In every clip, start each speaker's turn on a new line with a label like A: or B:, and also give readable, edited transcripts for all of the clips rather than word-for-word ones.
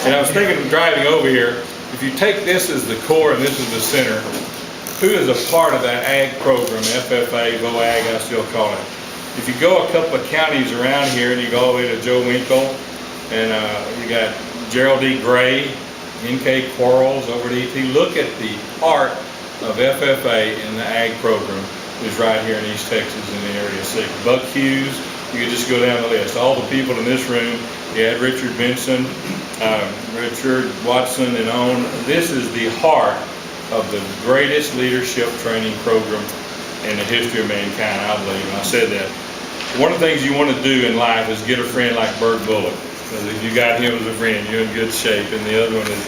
A: And I was thinking of driving over here, if you take this as the core and this is the center, who is a part of that ag program, FFA, VOAG, I still call it. If you go a couple of counties around here and you go all the way to Joe Winkle, and you got Gerald E. Gray, N.K. Quarles over at E.T., look at the heart of FFA in the ag program is right here in East Texas in the area. So Buck Hughes, you could just go down the list. All the people in this room, you had Richard Benson, Richard Watson, and on. This is the heart of the greatest leadership training program in the history of mankind, I believe, and I said that. One of the things you want to do in life is get a friend like Burke Bullock, because if you got him as a friend, you're in good shape, and the other one is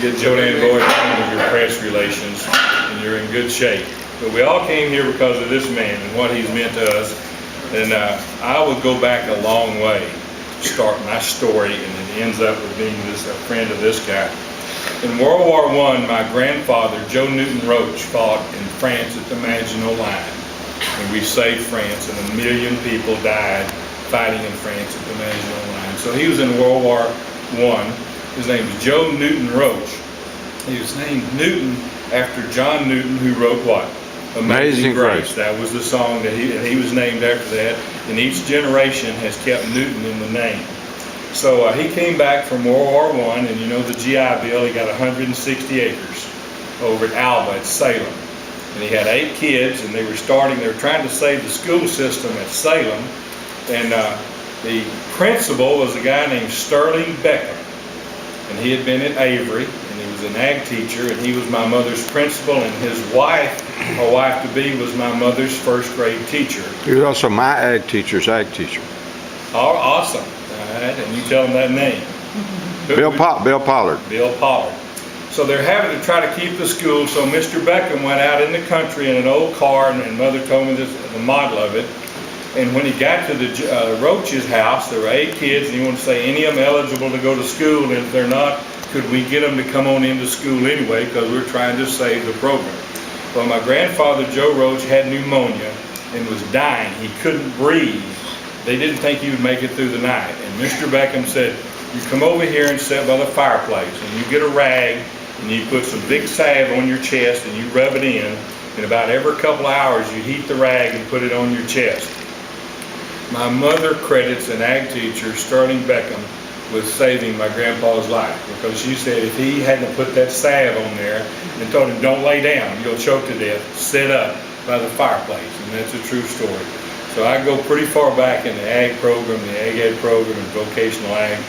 A: get Joanne Boyd into your press relations, and you're in good shape. But we all came here because of this man and what he's meant to us, and I would go back a long way to start my story, and it ends up with being a friend of this guy. In World War I, my grandfather, Joe Newton Roach, fought in France at the Maginot Line. And we saved France, and 1 million people died fighting in France at the Maginot Line. So he was in World War I. His name was Joe Newton Roach. He was named Newton after John Newton, who wrote what? Amazing Grace. That was the song that he was named after that. And each generation has kept Newton in the name. So he came back from World War I, and you know the GI Bill, he got 160 acres over at Alba at Salem. And he had 8 kids, and they were trying to save the school system at Salem. And the principal was a guy named Sterling Beckham. And he had been at Avery, and he was an ag teacher, and he was my mother's principal, and his wife, my wife-to-be, was my mother's first grade teacher.
B: He was also my ag teacher.
A: Oh, awesome. All right, and you tell him that name.
B: Bill Pollard.
A: Bill Pollard. So they're having to try to keep the school, so Mr. Beckham went out in the country in an old car, and Mother told me this, the model of it. And when he got to the Roach's house, there were 8 kids, and he wanted to say, any of them eligible to go to school, and if they're not, could we get them to come on into school anyway, because we're trying to save the program. Well, my grandfather, Joe Roach, had pneumonia and was dying. He couldn't breathe. They didn't think he would make it through the night. And Mr. Beckham said, you come over here and sit by the fireplace, and you get a rag, and you put some big salve on your chest, and you rub it in, and about every couple of hours, you heat the rag and put it on your chest. My mother credits an ag teacher, Sterling Beckham, with saving my grandpa's life, because she said if he hadn't put that salve on there and told him, don't lay down, you'll choke to death, sit up by the fireplace, and that's a true story. So I go pretty far back in the ag program, the ag ed program, and vocational ag.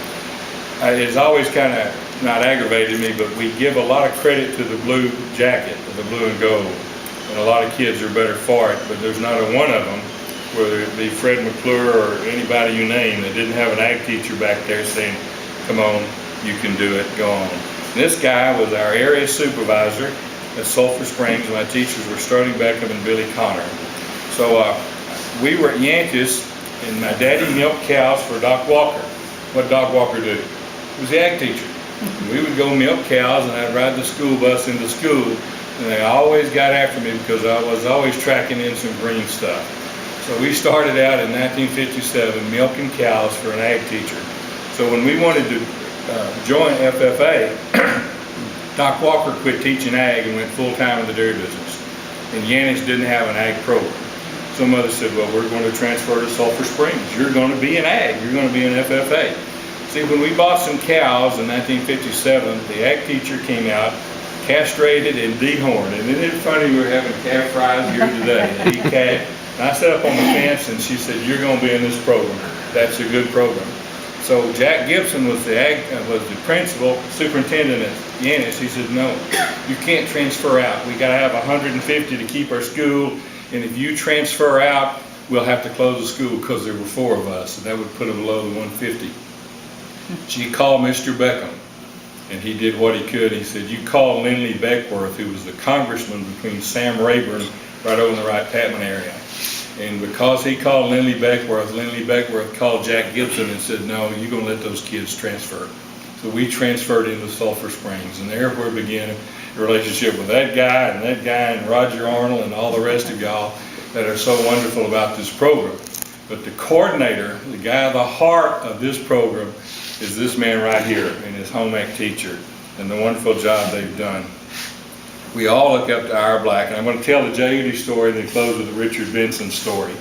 A: It's always kind of not aggravated me, but we give a lot of credit to the blue jacket, the blue and gold, and a lot of kids are better for it, but there's not a one of them, whether it be Fred McClure or anybody you name, that didn't have an ag teacher back there saying, come on, you can do it, go on. And this guy was our area supervisor at Sulphur Springs. My teachers were Sterling Beckham and Billy Connor. So we were at Yankees, and my daddy milked cows for Doc Walker. What did Doc Walker do? He was the ag teacher. We would go milk cows, and I'd ride the school bus into school, and they always got after me because I was always tracking in some green stuff. So we started out in 1957 milking cows for an ag teacher. So when we wanted to join FFA, Doc Walker quit teaching ag and went full-time in the dairy business. And Yannis didn't have an ag program. So Mother said, well, we're going to transfer to Sulphur Springs. You're going to be an ag. You're going to be an FFA. See, when we bought some cows in 1957, the ag teacher came out, castrated and dehorned. And isn't it funny we were having calf fries here today? They eat calf. And I sat up on the fence, and she said, you're going to be in this program. That's a good program. So Jack Gibson was the principal, superintendent at Yannis. He said, no, you can't transfer out. We got to have 150 to keep our school. And if you transfer out, we'll have to close the school because there were 4 of us, and that would put it below the 150. She called Mr. Beckham, and he did what he could. He said, you call Lindley Beckworth, who was the congressman between Sam Rayburn right over in the Wright-Patman area. And because he called Lindley Beckworth called Jack Gibson and said, no, you're going to let those kids transfer. So we transferred into Sulphur Springs, and there we began a relationship with that guy and Roger Arnold and all the rest of y'all that are so wonderful about this program. But the coordinator, the guy at the heart of this program, is this man right here and his home ec teacher and the wonderful job they've done. We all look up to Ira Black, and I'm going to tell the J. Udy story and then close with the Richard Benson story.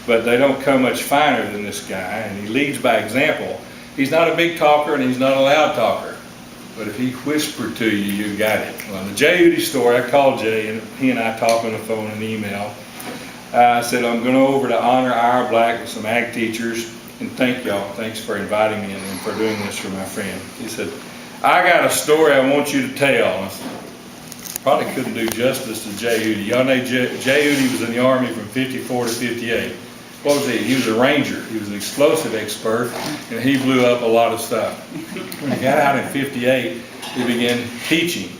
A: But they don't come much finer than this guy, and he leads by example. He's not a big talker and he's not a loud talker, but if he whispered to you, you got it. Well, the J. Udy story, I called Jay, and he and I talked on the phone and email. I said, I'm going over to honor Ira Black with some ag teachers, and thank y'all. Thanks for inviting me and for doing this for my friend. He said, I got a story I want you to tell. I said, probably couldn't do justice to J. Udy. Y'all know J. Udy was in the Army from 54 to 58. What was he? He was a ranger. He was an explosive expert, and he blew up a lot of stuff. When he got out in 58, he began teaching.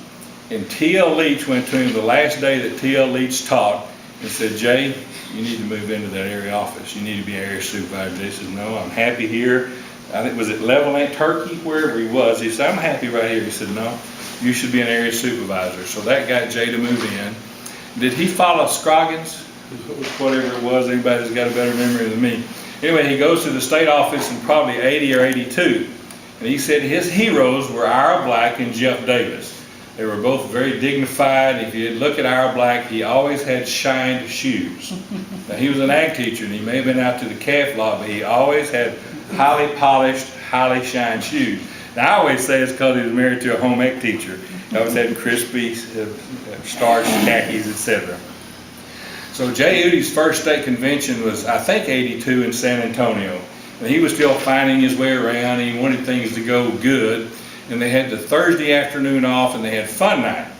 A: And T.L. Leach went to him the last day that T.L. Leach taught and said, Jay, you need to move into that area office. You need to be area supervisor. He said, no, I'm happy here. I think, was it Leveland, Turkey, wherever he was. He said, I'm happy right here. He said, no, you should be an area supervisor. So that got Jay to move in. Did he follow Scroggins? Whatever it was, anybody's got a better memory than me. Anyway, he goes to the state office in probably 80 or 82. And he said his heroes were Ira Black and Jeff Davis. They were both very dignified. If you look at Ira Black, he always had shined shoes. Now, he was an ag teacher, and he may have been out to the calf lot, but he always had highly polished, highly shined shoes. Now, I always say it's because he was married to a home ec teacher. He always had crispy, starched khakis, etc. So J. Udy's first state convention was, I think, 82 in San Antonio. And he was still finding his way around. He wanted things to go good. And they had the Thursday afternoon off, and they had fun night.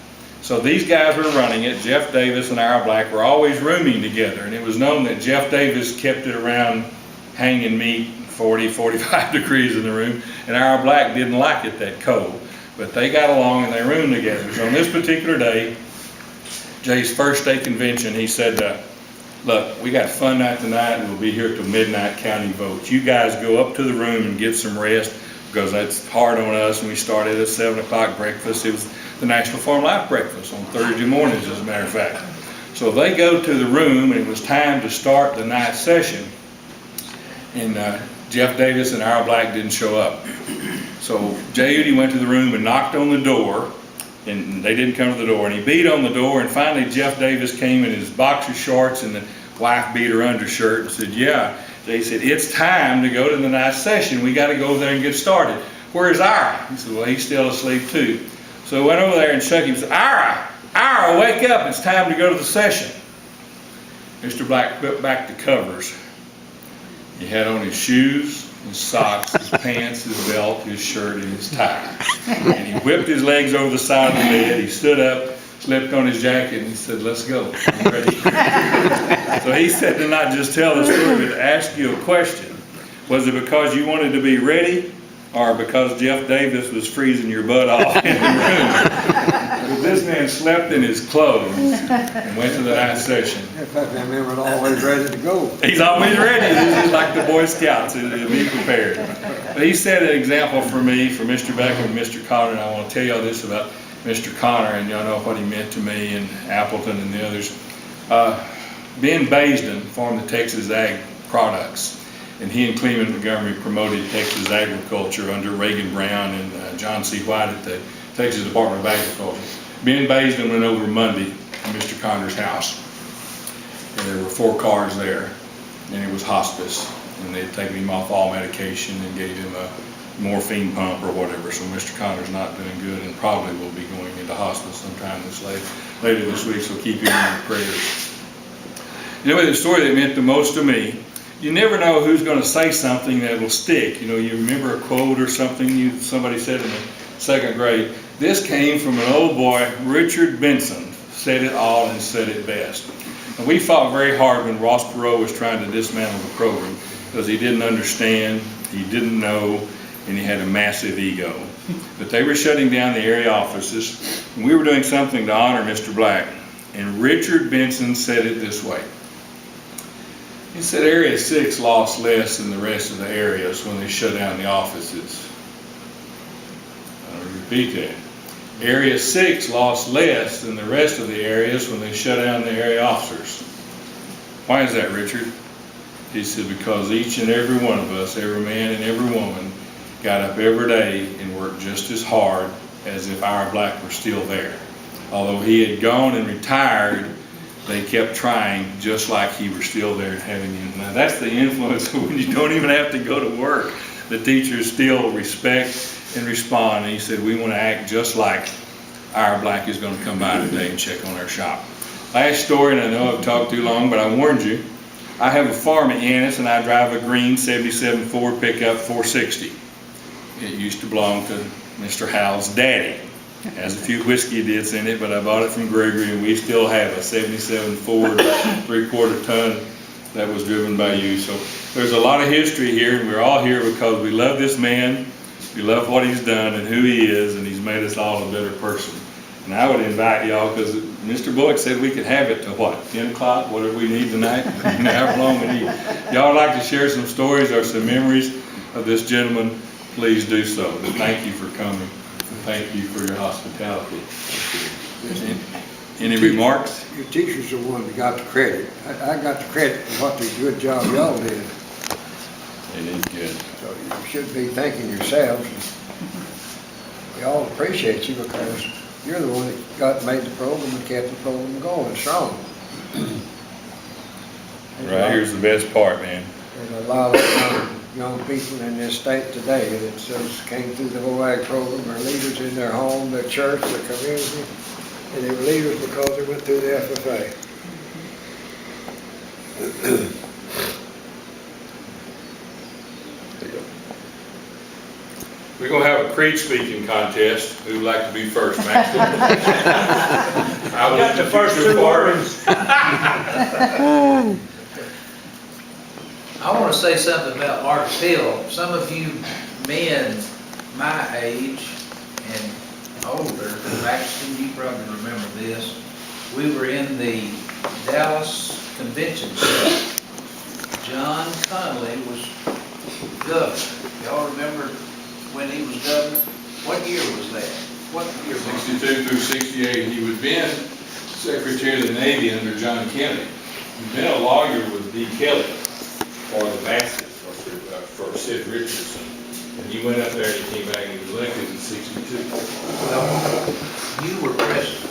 A: So these guys were running it. Jeff Davis and Ira Black were always rooming together. And it was known that Jeff Davis kept it around hanging meat, 40, 45 degrees in the room. And Ira Black didn't like it that cold. But they got along and they roomed together. So on this particular day, Jay's first state convention, he said, look, we got fun night tonight, and we'll be here till midnight counting votes. You guys go up to the room and get some rest, because that's hard on us, and we started at 7 o'clock breakfast. It was the National Farm Life breakfast on Thursday mornings, as a matter of fact. So they go to the room, and it was time to start the night session. And Jeff Davis and Ira Black didn't show up. So J. Udy went to the room and knocked on the door, and they didn't come to the door. And he beat on the door, and finally Jeff Davis came in his boxer shorts and the wife beat her undershirt and said, yeah. They said, it's time to go to the night session. We got to go over there and get started. Where's Ira? He said, well, he's still asleep too. So I went over there and shook him and said, Ira, wake up. It's time to go to the session. Mr. Black put back the covers. He had on his shoes, his socks, his pants, his belt, his shirt, and his tie. And he whipped his legs over the side of the bed. He stood up, slipped on his jacket, and he said, let's go. I'm ready. So he said to not just tell the story, but to ask you a question. Was it because you wanted to be ready, or because Jeff Davis was freezing your butt off in the room? But this man slept in his clothes and went to the night session.
C: FFA member was always ready to go.
A: He's always ready. This is like the Boy Scouts. He'll be prepared. But he set an example for me, for Mr. Becker and Mr. Connor, and I want to tell y'all this about Mr. Connor, and y'all know what he meant to me, and Appleton and the others. Ben Baisden formed the Texas Ag Products, and he and Clement Montgomery promoted Texas agriculture under Reagan Brown and John C. White at the Texas Department of Agriculture. Ben Baisden went over Monday to Mr. Connor's house, and there were 4 cars there, and it was hospice, and they'd taken him off all medication and gave him a morphine pump or whatever. So Mr. Connor's not doing good and probably will be going into hospice sometime later this week, so keep him in your prayers. Anyway, the story that meant the most to me, you never know who's going to say something that will stick. You know, you remember a quote or something somebody said in the 2nd grade. This came from an old boy, Richard Benson, said it all and said it best. And we fought very hard when Ross Perot was trying to dismantle the program, because he didn't understand, he didn't know, and he had a massive ego. But they were shutting down the area offices, and we were doing something to honor Mr. Black. And Richard Benson said it this way. He said Area 6 lost less than the rest of the areas when they shut down the offices. I'll repeat that. Area 6 lost less than the rest of the areas when they shut down the area officers. Why is that, Richard? He said, because each and every one of us, every man and every woman, got up every day and worked just as hard as if Ira Black were still there. Although he had gone and retired, they kept trying just like he were still there and having him. Now that's the influence when you don't even have to go to work. The teachers still respect and respond. And he said, we want to act just like Ira Black is going to come by today and check on our shop. Last story, and I know I've talked too long, but I warned you. I have a farm in Ennis, and I drive a green 77 Ford pickup 460. It used to belong to Mr. Howell's daddy. It has a few whiskey dits in it, but I bought it from Gregory, and we still have a 77 Ford 3/4 ton that was driven by you. So there's a lot of history here, and we're all here because we love this man, we love what he's done and who he is, and he's made us all a better person. And I would invite y'all, because Mr. Bullock said we could have it to what, 10 o'clock, whatever we need tonight, however long we need. Y'all like to share some stories or some memories of this gentleman, please do so. But thank you for coming. Thank you for your hospitality. Any remarks?
C: Your teachers are the one that got the credit. I got the credit for what the good job y'all did.
A: It is good.
C: So you should be thanking yourselves. We all appreciate you because you're the one that made the program and kept the program going strong.
A: Right here's the best part, man.
C: There's a lot of young people in this state today that just came through the whole ag program. They're leaders in their home, their church, their community, and they were leaders because they went through the FFA.
A: We're going to have a creed speaking contest. Who'd like to be first, Maxton? I will
D: got the first 2 words.
E: I want to say something about Marcus Hill. Some of you men my age and older, Maxton, you probably remember this. We were in the Dallas Convention Center. John Connolly was governor. Y'all remember when he was governor? What year was that? What year?
A: 62 through 68. He was been Secretary of the Navy under John Kennedy. He'd been a lawyer with D. Kelly for the Bassett for Sid Richardson. And he went up there and he came back and he was elected in 62.
E: Well, you were president.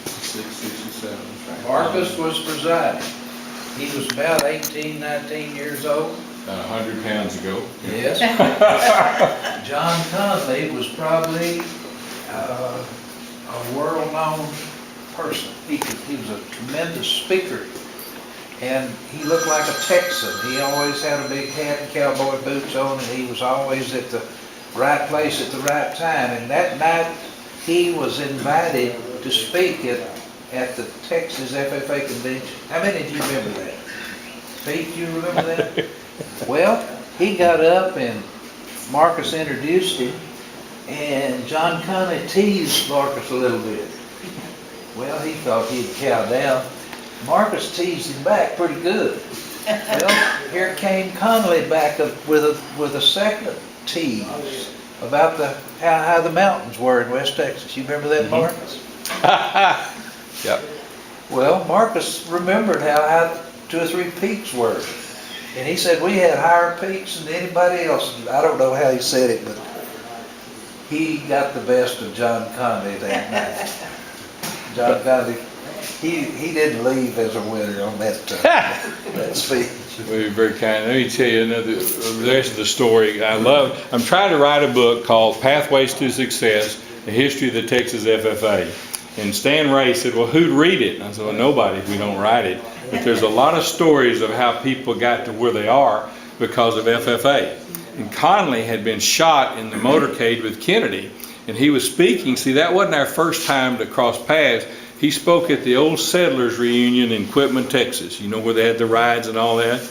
A: 67.
E: Marcus was presiding. He was about 18, 19 years old.
A: 100 pounds ago.
E: Yes. John Connolly was probably a world-known person. He was a tremendous speaker, and he looked like a Texan. He always had a big hat and cowboy boots on, and he was always at the right place at the right time. And that night, he was invited to speak at the Texas FFA convention. How many do you remember that? Pete, do you remember that? Well, he got up and Marcus introduced him, and John Connolly teased Marcus a little bit. Well, he thought he'd cow down. Marcus teased him back pretty good. Well, here came Connolly back with a second tease about how high the mountains were in West Texas. You remember that, Marcus?
A: Yep.
E: Well, Marcus remembered how high 2 or 3 peaks were. And he said we had higher peaks than anybody else. I don't know how he said it, but he got the best of John Connolly that night. John Connolly, he didn't leave as a winner on that speech.
A: Well, you're very kind. Let me tell you the rest of the story. I'm trying to write a book called Pathways to Success, A History of the Texas FFA. And Stan Ray said, well, who'd read it? And I said, well, nobody if we don't write it. But there's a lot of stories of how people got to where they are because of FFA. And Connolly had been shot in the motorcade with Kennedy, and he was speaking. See, that wasn't our first time to cross paths. He spoke at the old settlers reunion in Quitman, Texas, you know, where they had the rides and all that.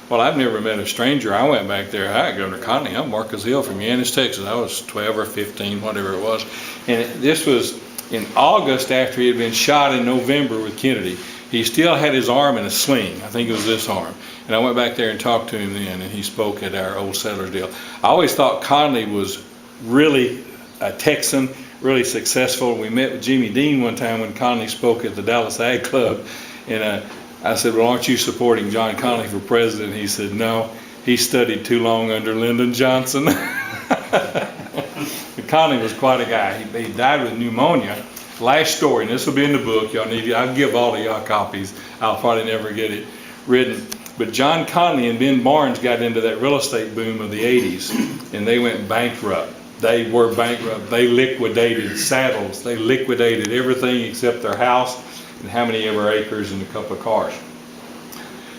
A: Well, I've never met a stranger. I went back there. Hi, Governor Connolly. I'm Marcus Hill from Ennis, Texas. I was 12 or 15, whatever it was. And this was in August after he had been shot in November with Kennedy. He still had his arm in a sling. I think it was this arm. And I went back there and talked to him then, and he spoke at our old settlers deal. I always thought Connolly was really a Texan, really successful. We met with Jimmy Dean one time when Connolly spoke at the Dallas Ag Club. And I said, well, aren't you supporting John Connolly for president? He said, no, he studied too long under Lyndon Johnson. Conley was quite a guy. He died with pneumonia. Last story, and this will be in the book. Y'all need. I'll give all of y'all copies. I'll probably never get it written. But John Conley and Ben Barnes got into that real estate boom of the 80s, and they went bankrupt. They were bankrupt. They liquidated saddles. They liquidated everything except their house and how many ever acres and a couple of cars.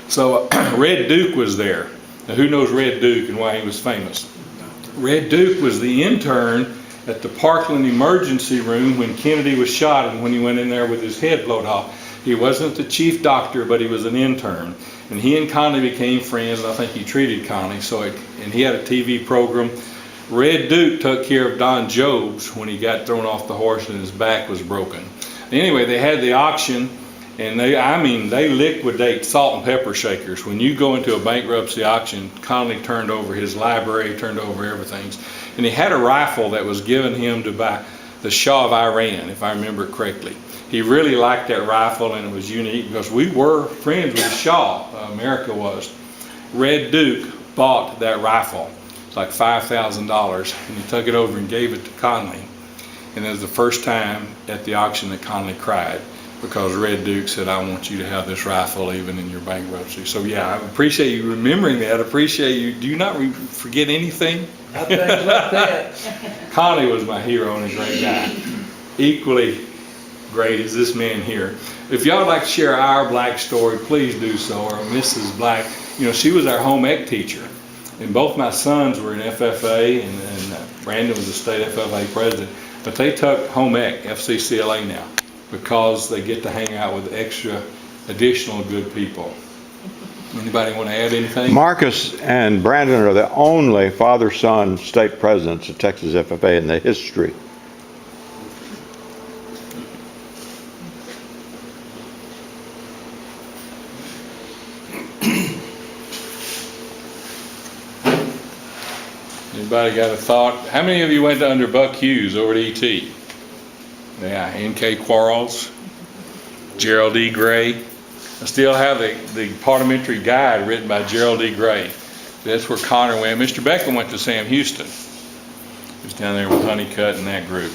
A: So Red Duke was there. Now who knows Red Duke and why he was famous? Red Duke was the intern at the Parkland emergency room when Kennedy was shot and when he went in there with his head blown off. He wasn't the chief doctor, but he was an intern. And he and Conley became friends, and I think he treated Conley. And he had a TV program. Red Duke took care of Don Jobs when he got thrown off the horse and his back was broken. Anyway, they had the auction, and they liquidate salt and pepper shakers. When you go into a bankruptcy auction, Conley turned over his library, turned over everything. And he had a rifle that was given him to by the Shah of Iran, if I remember it correctly. He really liked that rifle, and it was unique because we were friends with the Shah, America was. Red Duke bought that rifle. It's like $5,000, and he took it over and gave it to Conley. And it was the first time at the auction that Conley cried, because Red Duke said, I want you to have this rifle even in your bankruptcy. So yeah, I appreciate you remembering that. I appreciate you. Do you not forget anything?
E: Nothing like that.
A: Conley was my hero and a great guy. Equally great as this man here. If y'all would like to share our Black story, please do so, or Mrs. Black. You know, she was our home ec teacher. And both my sons were in FFA, and Brandon was a state FFA president. But they took home ec, FCCLA now, because they get to hang out with additional good people. Anybody want to add anything?
B: Marcus and Brandon are the only father-son state presidents of Texas FFA in the history.
A: Anybody got a thought? How many of you went under Buck Hughes over at ET? Yeah, N.K. Quarles, Gerald E. Gray. I still have the parliamentary guide written by Gerald E. Gray. That's where Connor went. Mr. Beckham went to Sam Houston. He was down there with Hunnicutt and that group.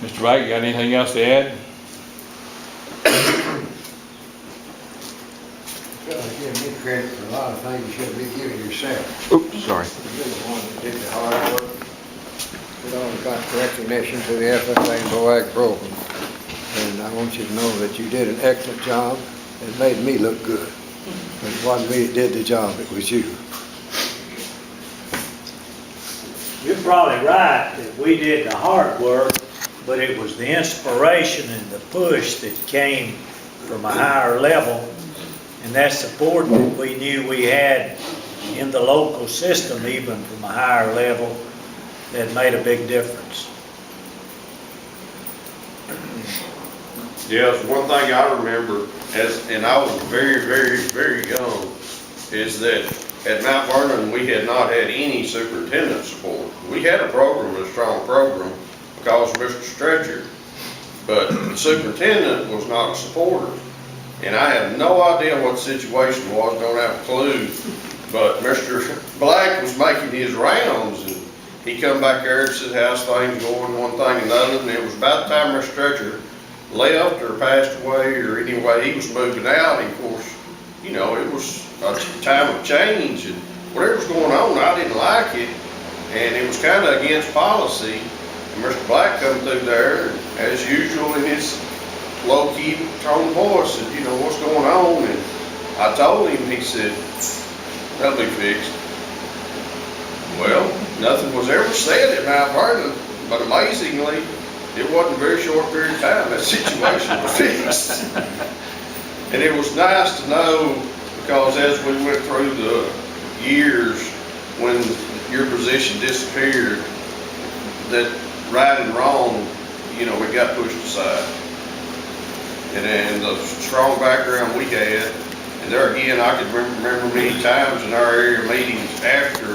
A: Mr. Black, you got anything else to add?
C: Give me credit for a lot of things you should be giving yourself.
B: Oops, sorry.
C: You're the one that did the hard work. It all got recognition to the FFA and BOAG program. And I want you to know that you did an excellent job. It made me look good. But it wasn't me that did the job, it was you.
D: You're probably right that we did the hard work, but it was the inspiration and the push that came from a higher level. And that support that we knew we had in the local system, even from a higher level, that made a big difference.
F: Yes, one thing I remember, and I was very, very, very young, is that at Mount Vernon we had not had any superintendent support. We had a program, a strong program, because of Mr. Stretcher, but the superintendent was not a supporter. And I have no idea what the situation was, don't have a clue. But Mr. Black was making his rounds, and he come back there and said, how's things going, one thing and another. And it was about the time Mr. Stretcher left or passed away, or anyway, he was moving out. And of course, you know, it was a time of change, and whatever was going on, I didn't like it. And it was kind of against policy. And Mr. Black come through there, and as usual in his low-key tone voice, said, you know, what's going on? And I told him, he said, that'll be fixed. Well, nothing was ever said at Mount Vernon, but amazingly, it wasn't a very short period of time that situation was fixed. And it was nice to know, because as we went through the years when your position disappeared, that right and wrong, you know, it got pushed aside. And the strong background we had, and there again, I could remember many times in our area meetings after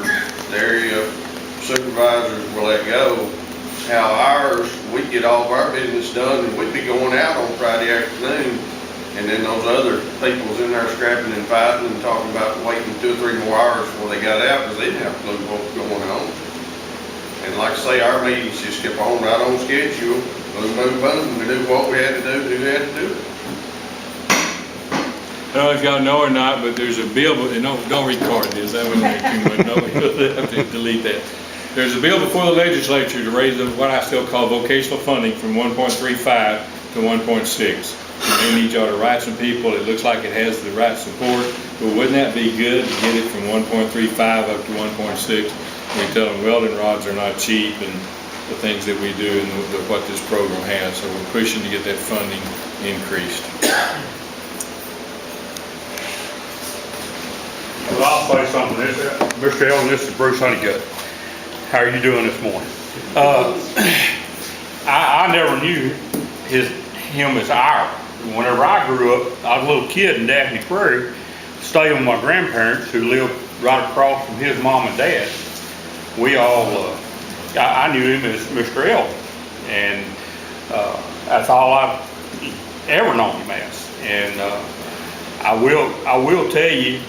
F: the area supervisors were let go, how ours, we'd get all of our business done, and we'd be going out on Friday afternoon, And then those other people was in there scrapping and fighting and talking about waiting 2 or 3 more hours before they got out because they didn't have a clue what was going on. And like I say, our meetings just kept on right on schedule. Boom, boom, boom. We knew what we had to do, who had to do it.
A: I don't know if y'all know or not, but there's a bill, but don't record this, that would make too much, no, we'll have to delete that. There's a bill before the legislature to raise what I still call vocational funding from 1.35 to 1.6. They need y'all to write some people, it looks like it has the right support, but wouldn't that be good to get it from 1.35 up to 1.6? We tell them welding rods are not cheap and the things that we do and what this program has, so we're pushing to get that funding increased.
G: Well, I'll say something. Mr. Allen, this is Bruce Hunnicutt. How are you doing this morning? I never knew him as Ira. Whenever I grew up, I was a little kid in Daphne Prairie, staying with my grandparents who lived right across from his mom and dad. We all, I knew him as Mr. Allen, and that's all I've ever known him as. And I will tell you,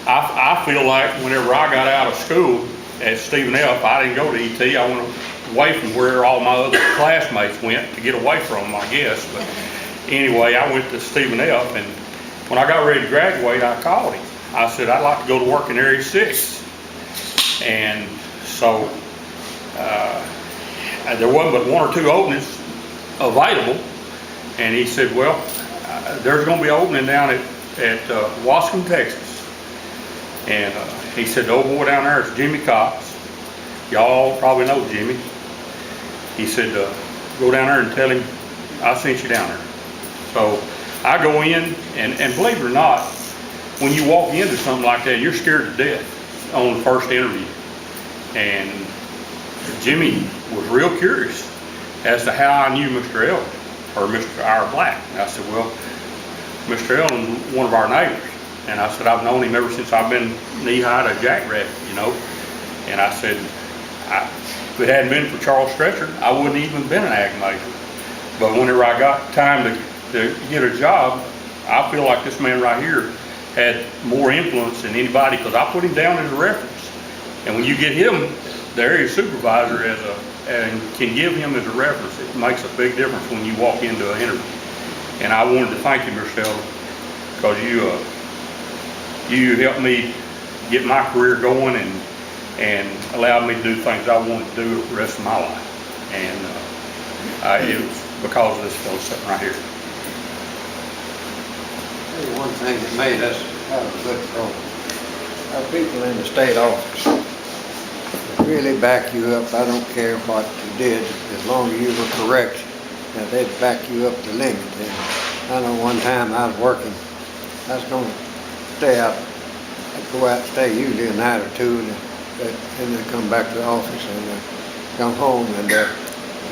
G: I feel like whenever I got out of school at Stephen F., I didn't go to ET. I went away from where all my other classmates went to get away from them, I guess. But anyway, I went to Stephen F., and when I got ready to graduate, I called him. I said, I'd like to go to work in Area 6. And so there wasn't but 1 or 2 openings available. And he said, well, there's going to be an opening down at Wascom, Texas. And he said, the old boy down there is Jimmy Cox. Y'all probably know Jimmy. He said, go down there and tell him I sent you down there. So I go in, and believe it or not, when you walk into something like that, you're scared to death on the first interview. And Jimmy was real curious as to how I knew Mr. Allen, or Mr. Ira Black. And I said, well, Mr. Allen is one of our neighbors. And I said, I've known him ever since I've been knee-high to jackrabbit, you know. And I said, if it hadn't been for Charles Stretcher, I wouldn't even been an ag major. But whenever I got time to get a job, I feel like this man right here had more influence than anybody because I put him down as a reference. And when you get him, the area supervisor and can give him as a reference, it makes a big difference when you walk into an interview. And I wanted to thank you, Mr. Elder, because you helped me get my career going and allowed me to do things I wanted to do the rest of my life. And it was because of this fellow sitting right here.
C: Tell you one thing that made us have a good program. Our people in the state office really back you up. I don't care what you did, as long as you were correct, that they'd back you up to limit. And I know one time I was working, I was going to stay out, I'd go out and stay usually a night or two, and then come back to the office and come home.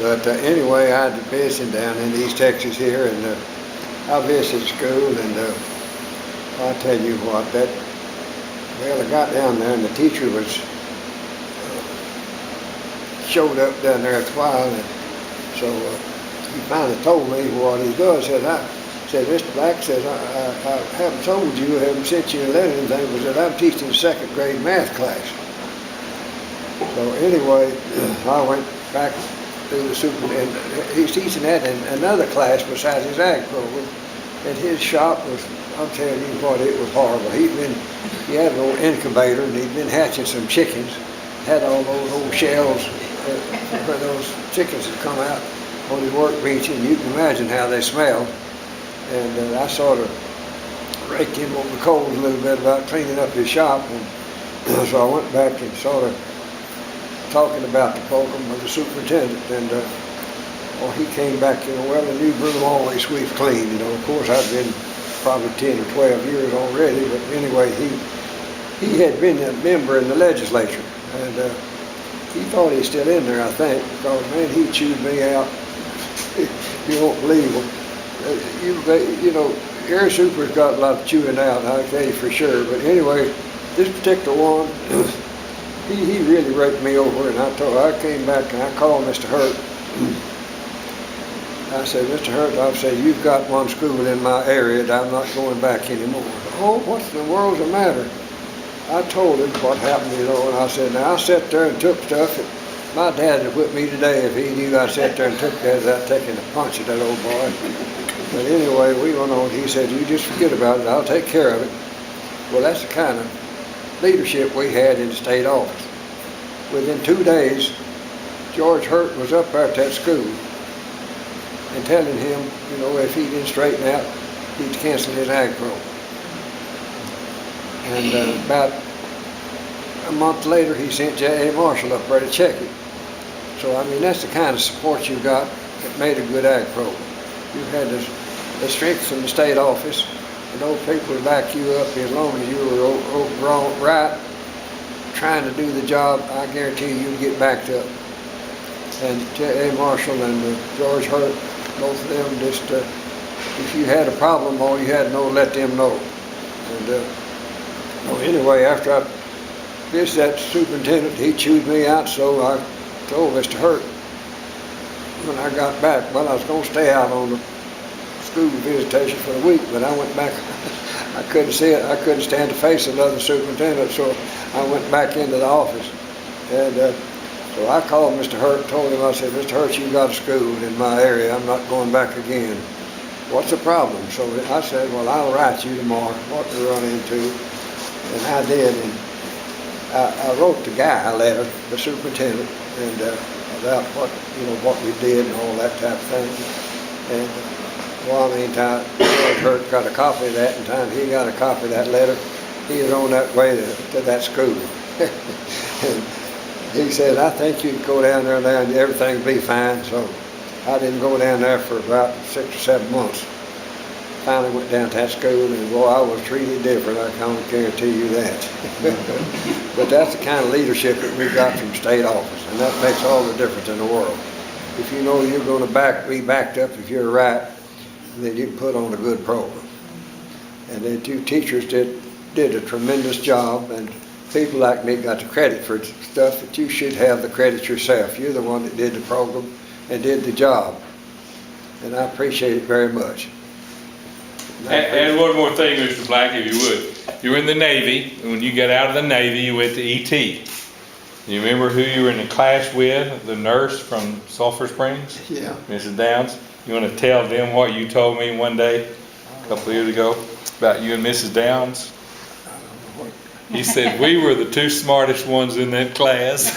C: But anyway, I had to visit down in East Texas here, and I visited school, and I'll tell you what, I got down there, and the teacher showed up down there after a while, and so he finally told me what he does. Said, Mr. Black says, I haven't told you, I haven't sent you a letter or anything, but said, I'm teaching a 2nd grade math class. So anyway, I went back to the superintendent. He's teaching that in another class besides his ag program. And his shop was, I'm telling you what, it was horrible. He had an old incubator, and he'd been hatching some chickens, had all those old shells where those chickens had come out on his work bench, and you can imagine how they smelled. And I sort of raked him on the coals a little bit about cleaning up his shop, and so I went back and sort of talking about the program with the superintendent, and he came back, well, the new broom always sweeps clean, Of course, I'd been probably 10 or 12 years already, but anyway, he had been a member in the legislature, and he thought he's still in there, I think, because, man, he chewed me out. You won't believe him. Area Super's got a lot of chewing out, I can tell you for sure, but anyway, this particular one, he really raked me over, and I came back and I called Mr. Hurt. I said, Mr. Hurt, I said, you've got one school in my area that I'm not going back anymore. Oh, what in the world's the matter? I told him what happened, you know, and I said, now I sat there and took stuff. My dad would whip me today if he knew I sat there and took that without taking a punch at that old boy. But anyway, we went on. He said, you just forget about it. I'll take care of it. Well, that's the kind of leadership we had in the state office. Within 2 days, George Hurt was up there at that school and telling him, you know, if he didn't straighten out, he'd cancel his ag program. And about a month later, he sent J.A. Marshall up there to check it. So, I mean, that's the kind of support you got that made a good ag program. You had the strength from the state office, and those people would back you up as long as you were right, trying to do the job. I guarantee you'd get backed up. And J.A. Marshall and George Hurt, both of them, just if you had a problem, all you had to know, let them know. And well, anyway, after I visited that superintendent, he chewed me out, so I told Mr. Hurt when I got back, well, I was going to stay out on the school visitation for a week, but I went back. I couldn't see it. I couldn't stand to face another superintendent, so I went back into the office. And so I called Mr. Hurt and told him, I said, Mr. Hurt, you got a school in my area. I'm not going back again. What's the problem? So I said, well, I'll write you tomorrow what to run into. And I did. And I wrote the guy a letter, the superintendent, and about what, you know, what we did and all that type of thing. And well, I mean, George Hurt got a copy of that, and time he got a copy of that letter, he was on that way to that school. And he said, I think you can go down there now and everything will be fine. So I didn't go down there for about 6 or 7 months. Finally went down to that school, and boy, I was treated different, I can't guarantee you that. But that's the kind of leadership that we got from state office, and that makes all the difference in the world. If you know you're going to be backed up if you're right, then you can put on a good program. And the 2 teachers did a tremendous job, and people like me got the credit for stuff that you should have the credit yourself. You're the one that did the program and did the job, and I appreciate it very much.
A: And one more thing, Mr. Black, if you would. You were in the Navy, and when you got out of the Navy, you went to ET. You remember who you were in the class with, the nurse from Sulphur Springs?
C: Yeah.
A: Mrs. Downs? You want to tell them what you told me one day, a couple of years ago, about you and Mrs. Downs? He said, we were the 2 smartest ones in that class.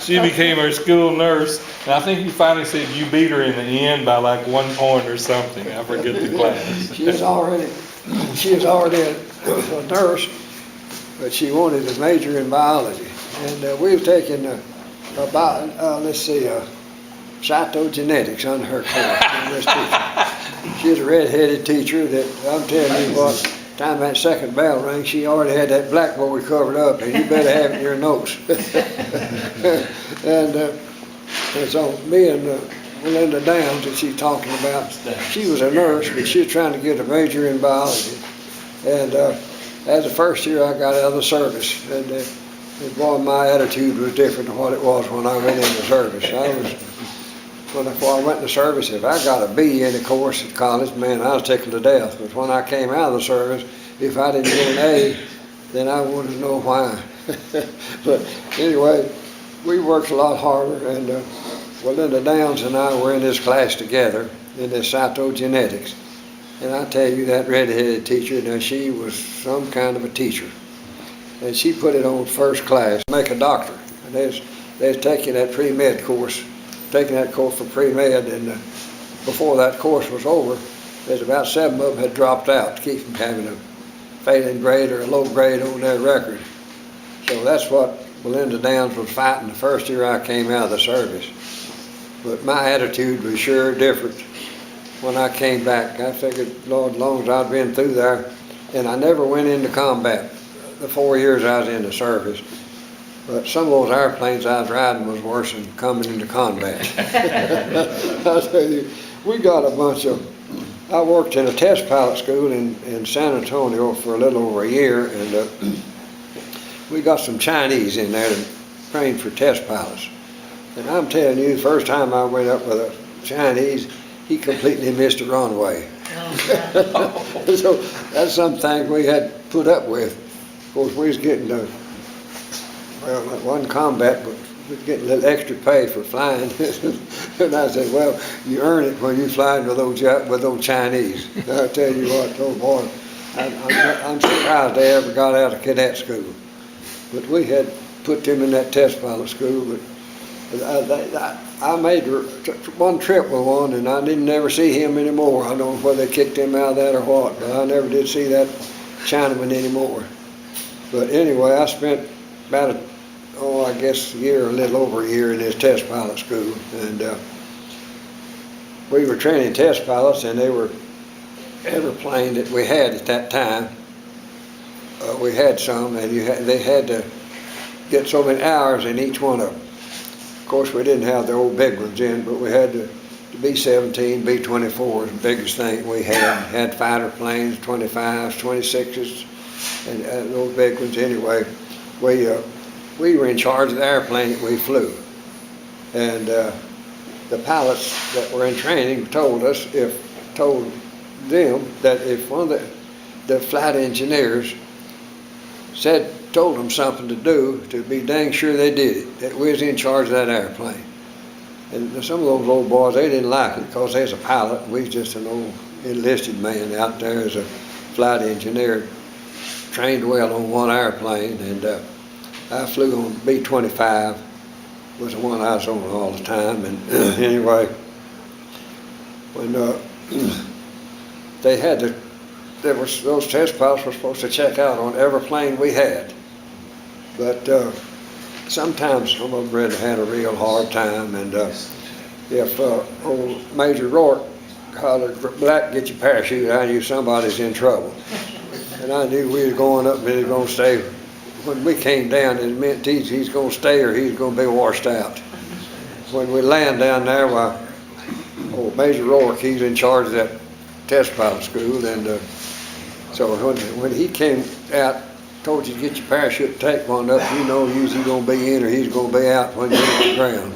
A: She became our school nurse, and I think he finally said you beat her in the end by like 1 point or something. I forget the class.
C: She was already a nurse, but she wanted to major in biology. And we were taking cytogenetics under her course. She's a red-headed teacher that I'm telling you what, time that second bell rang, she already had that blackboard covered up, and you better have it in your notes. and so me and Melinda Downs that she's talking about, she was a nurse, but she was trying to get a major in biology. And as the first year I got out of the service, and boy, my attitude was different than what it was when I went into service. Before I went into service, if I got a B in the course at college, man, I was tickled to death. But when I came out of the service, if I didn't get an A, then I wouldn't know why. But anyway, we worked a lot harder, and Linda Downs and I were in this class together in this cytogenetics. And I tell you, that red-headed teacher, now she was some kind of a teacher. And she put it on first class, make a doctor. And they was taking that pre-med course. Taking that course for pre-med, and before that course was over, there's about 7 of them had dropped out to keep from having a failing grade or a low grade on their record. So that's what Melinda Downs was fighting the first year I came out of the service. But my attitude was sure different when I came back. I figured, Lord, as long as I'd been through there, and I never went into combat the 4 years I was in the service. But some of those airplanes I was riding was worse than coming into combat. I tell you, we got a bunch of, I worked in a test pilot school in San Antonio for a little over a year, and we got some Chinese in there to train for test pilots. And I'm telling you, the first time I went up with a Chinese, he completely missed the runway. So that's some things we had to put up with. Of course, we was getting well, it wasn't combat, but we was getting a little extra pay for flying. And I said, well, you earn it when you flying with those Chinese. I tell you what, oh boy, I'm surprised they ever got out of cadet school. But we had put them in that test pilot school, but I made one trip with one, and I didn't never see him anymore. I don't know whether they kicked him out of that or what, but I never did see that Chinaman anymore. But anyway, I spent about I guess a year, a little over a year in this test pilot school, and we were training test pilots, and they were every plane that we had at that time. We had some, and they had to get so many hours in each one of them. Of course, we didn't have the old big ones in, but we had the B-17, B-24 is the biggest thing we had. Had fighter planes, 25s, 26s, and those big ones anyway. We were in charge of the airplane that we flew. And the pilots that were in training told them that if one of the flight engineers told them something to do, to be dang sure they did it, that we was in charge of that airplane. And some of those old boys, they didn't like it because they was a pilot, and we was just an old enlisted man out there as a flight engineer, trained well on one airplane, and I flew on B-25, was the one I was on all the time, and anyway, when those test pilots were supposed to check out on every plane we had. But sometimes some of them had a real hard time, and if old Major Rourke hollered, "Black, get your parachute," I knew somebody's in trouble. And I knew we was going up and he was going to stay. When we came down, it meant he's going to stay or he's going to be washed out. When we land down there, old Major Rourke, he's in charge of that test pilot school, and so when he came out, told you to get your parachute, take one up, you know he's going to be in or he's going to be out when you hit the ground.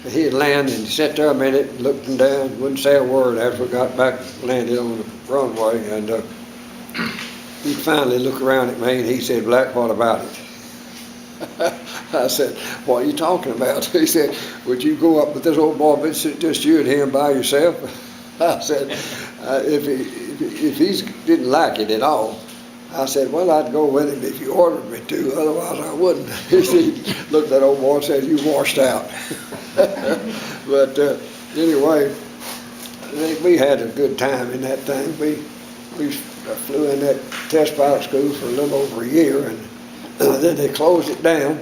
C: And he'd land and sit there a minute, looked him down, wouldn't say a word after we got back, landed on the runway, and he'd finally look around at me and he said, "Black, what about it?" I said, "What are you talking about?" He said, "Would you go up with this old boy, but just you and him by yourself?" I said, if he didn't like it at all, I said, "Well, I'd go with him if you ordered me to, otherwise I wouldn't." He looked at that old boy and said, "You washed out." But anyway, we had a good time in that thing. We flew in that test pilot school for a little over a year, and then they closed it down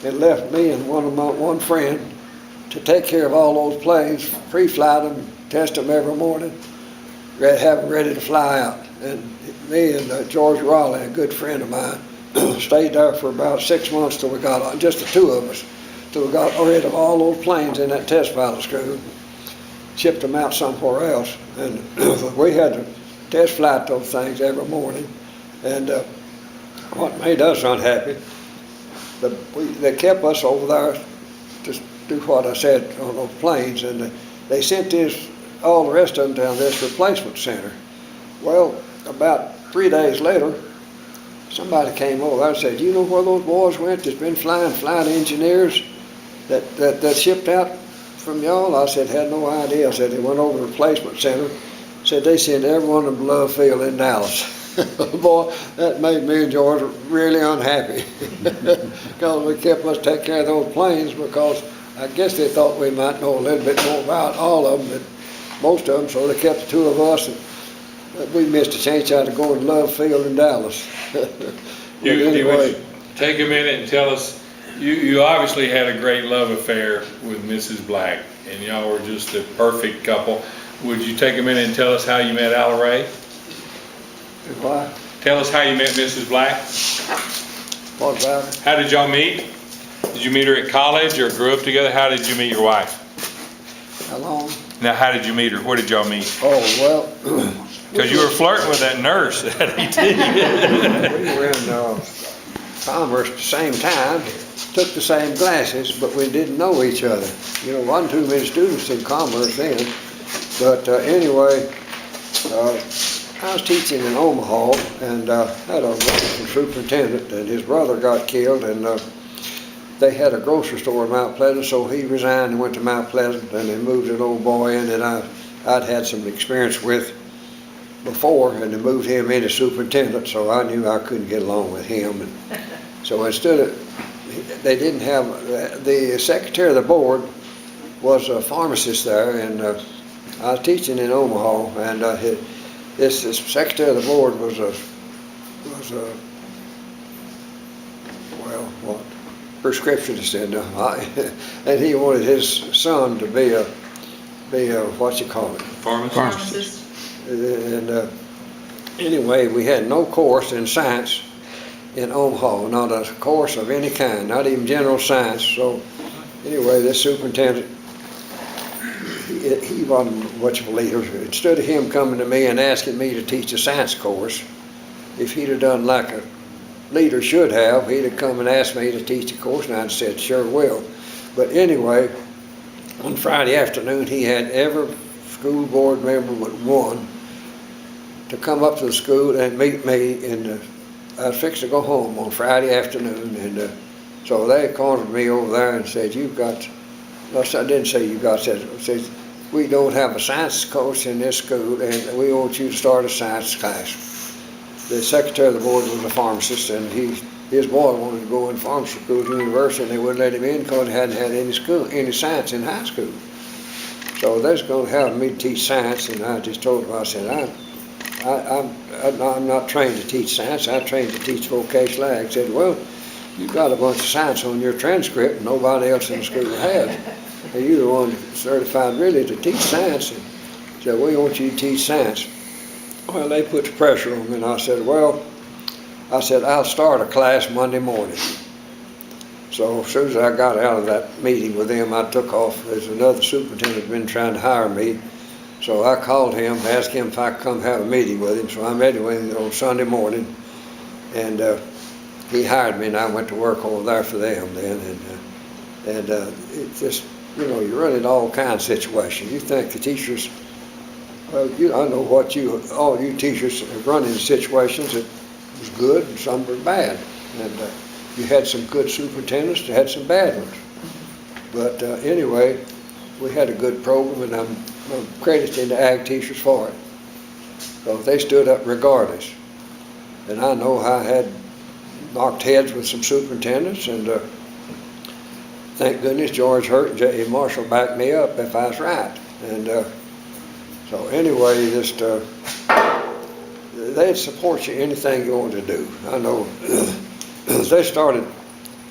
C: and left me and one friend to take care of all those planes, pre-flight them, test them every morning, have them ready to fly out. And me and George Raleigh, a good friend of mine, stayed there for about 6 months till we got, just the two of us, till we got rid of all those planes in that test pilot school, shipped them out somewhere else, and we had to test flight those things every morning. And what made us unhappy, they kept us over there to do what I said on those planes, and they sent all the rest of them down this replacement center. Well, about 3 days later, somebody came over and said, "You know where those boys went that's been flying flight engineers that shipped out from y'all?" I said, "Had no idea." I said, "They went over to the replacement center." Said they sent everyone to Love Field in Dallas. Boy, that made me and George really unhappy. Because we kept us take care of those planes, because I guess they thought we might know a little bit more about all of them than most of them, so they kept the two of us. And we missed a chance out of going to Love Field in Dallas.
A: Anyway, take a minute and tell us, you obviously had a great love affair with Mrs. Black, and y'all were just a perfect couple. Would you take a minute and tell us how you met Al Ray?
C: What?
A: Tell us how you met Mrs. Black.
C: What about it?
A: How did y'all meet? Did you meet her at college or grew up together? How did you meet your wife?
C: How long?
A: Now, how did you meet her? Where did y'all meet?
C: Oh, well.
A: Because you were flirting with that nurse at 18.
C: We were in Commerce at the same time. took the same classes, but we didn't know each other. You know, wasn't too many students in commerce then. But anyway, I was teaching in Omaha and had a wonderful superintendent, and his brother got killed, and they had a grocery store in Mount Pleasant, so he resigned and went to Mount Pleasant, and they moved an old boy in that I'd had some experience with before, and they moved him in as superintendent, so I knew I couldn't get along with him. And so instead of, they didn't have, the secretary of the board was a pharmacist there, and I was teaching in Omaha, and this secretary of the board was a prescriptionist, and he wanted his son to be a what you call it?
H: Pharmacist.
C: And anyway, we had no course in science in Omaha, not a course of any kind, not even general science. So anyway, this superintendent, he wasn't much of a leader. Instead of him coming to me and asking me to teach a science course, if he'd have done like a leader should have, he'd have come and asked me to teach a course, and I'd said, sure will. But anyway, on Friday afternoon, he had every school board member but one to come up to the school and meet me, and I was fixing to go home on Friday afternoon, and so they cornered me over there and said, you've got, no, I didn't say you got, said, we don't have a science course in this school, and we want you to start a science class. The secretary of the board was a pharmacist, and his boy wanted to go in pharmacy school to university, and they wouldn't let him in because he hadn't had any science in high school. So they was going to have me teach science, and I just told them, I said, I'm not trained to teach science, I'm trained to teach vocational ag. I said, well, you've got a bunch of science on your transcript, and nobody else in the school has. And you're the one certified really to teach science. And said, we want you to teach science. Well, they put the pressure on me, and I said, I'll start a class Monday morning. So as soon as I got out of that meeting with them, I took off. There's another superintendent been trying to hire me. So I called him, asked him if I could come have a meeting with him. So I met him on Sunday morning, and he hired me, and I went to work over there for them then. And it just, you know, you run into all kinds of situations. You think the teachers, well, I know what all you teachers have run into situations that was good and some were bad. And you had some good superintendents, you had some bad ones. But anyway, we had a good program, and I'm crediting the ag teachers for it. So they stood up regardless. And I know I had knocked heads with some superintendents, and thank goodness George Hurt and J.E. Marshall backed me up if I was right. And so anyway, they'd support you anything you wanted to do. I know they started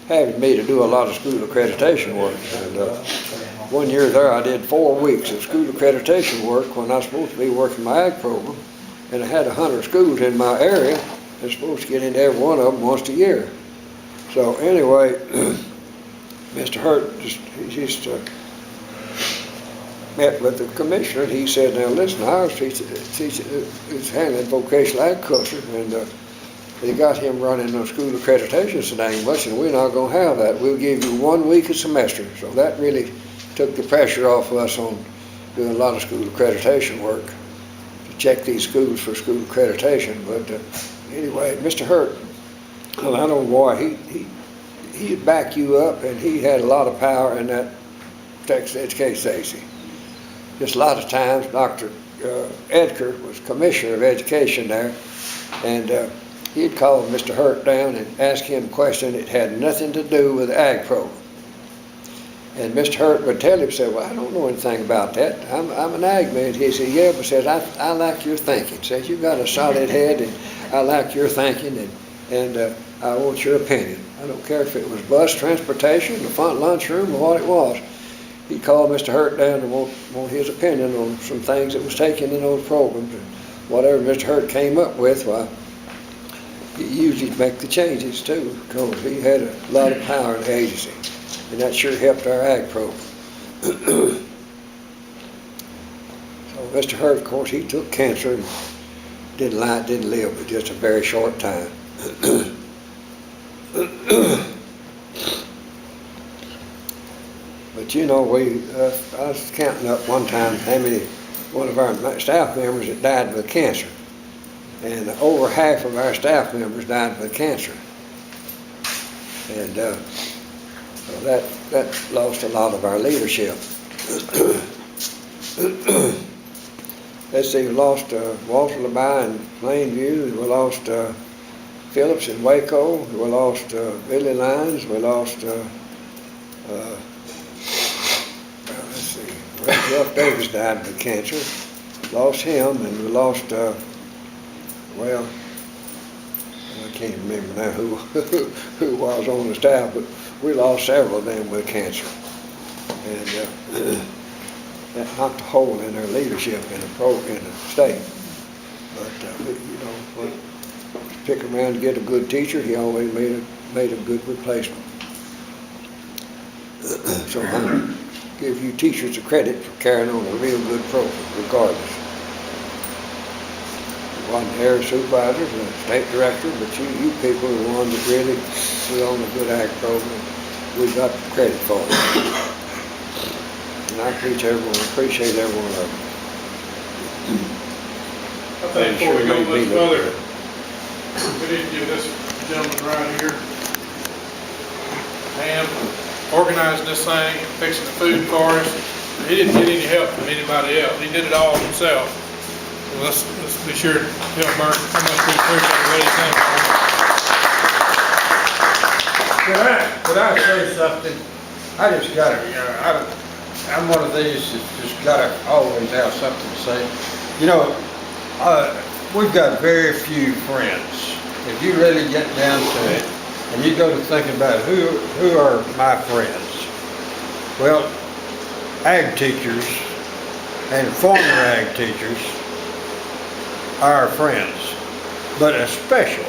C: having me to do a lot of school accreditation work. And one year there I did 4 weeks of school accreditation work when I was supposed to be working my ag program. And I had 100 schools in my area. I was supposed to get into every one of them once a year. So anyway, Mr. Hurt just met with the commissioner, and he said, now listen, I was teaching handling vocational agriculture, and they got him running on school accreditation so dang much, and we're not going to have that. We'll give you 1 week a semester. So that really took the pressure off us on doing a lot of school accreditation work to check these schools for school accreditation. But anyway, Mr. Hurt, well, I don't know why, he'd back you up, and he had a lot of power in that Texas Education Agency. Just a lot of times, Dr. Edgar was commissioner of education there, and he'd call Mr. Hurt down and ask him a question that had nothing to do with the ag program. And Mr. Hurt would tell him, say, well, I don't know anything about that. I'm an ag man. He said, yeah, but says, I like your thinking. Says, you've got a solid head, and I like your thinking, and I want your opinion. I don't care if it was bus transportation, the front lunchroom, or what it was. He called Mr. Hurt down and want his opinion on some things that was taken in those programs. And whatever Mr. Hurt came up with, well, he usually make the changes too, because he had a lot of power in the agency. And that sure helped our ag program. So Mr. Hurt, of course, he took cancer and didn't live, but just a very short time. But you know, I was counting up one time one of our staff members that died with cancer. And over half of our staff members died with cancer. And so that lost a lot of our leadership. Let's see, we lost Walter LeBay in Plainview, we lost Phillips in Waco, we lost Billy Lyons, we lost, let's see, Jeff Davis died with cancer, lost him, and we lost, well, I can't remember now who was on the staff, but we lost several of them with cancer. And that knocked a hole in their leadership in the state. But you know, when you pick around to get a good teacher, he always made a good replacement. So I'm going to give you teachers the credit for carrying on a real good program, regardless. You wasn't area supervisors and state director, but you people are the ones that really put on a good ag program. We got the credit for it. And I appreciate every one of them.
H: I think before we go much further, we need to give this gentleman right here a hand for organizing this thing, fixing the food for us. He didn't get any help from anybody else. He did it all himself. So let's be sure to tell Burke how much we appreciate what he's done.
I: Could I say something? I just gotta, I'm one of these that's just gotta always have something to say. You know, we've got very few friends. If you really get down to it, and you go to thinking about who are my friends, well, ag teachers and former ag teachers are our friends. But a special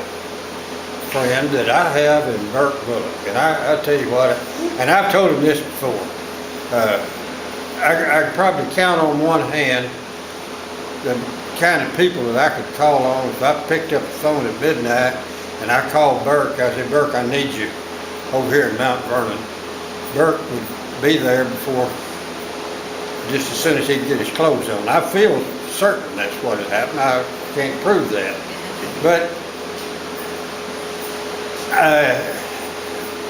I: friend that I have in Burke Bullock, and I tell you what, and I've told him this before, I could probably count on one hand the kind of people that I could call on if I picked up the phone at midnight and I called Burke. I said, Burke, I need you over here in Mount Vernon. Burke would be there before, just as soon as he'd get his clothes on. I feel certain that's what had happened. I can't prove that. But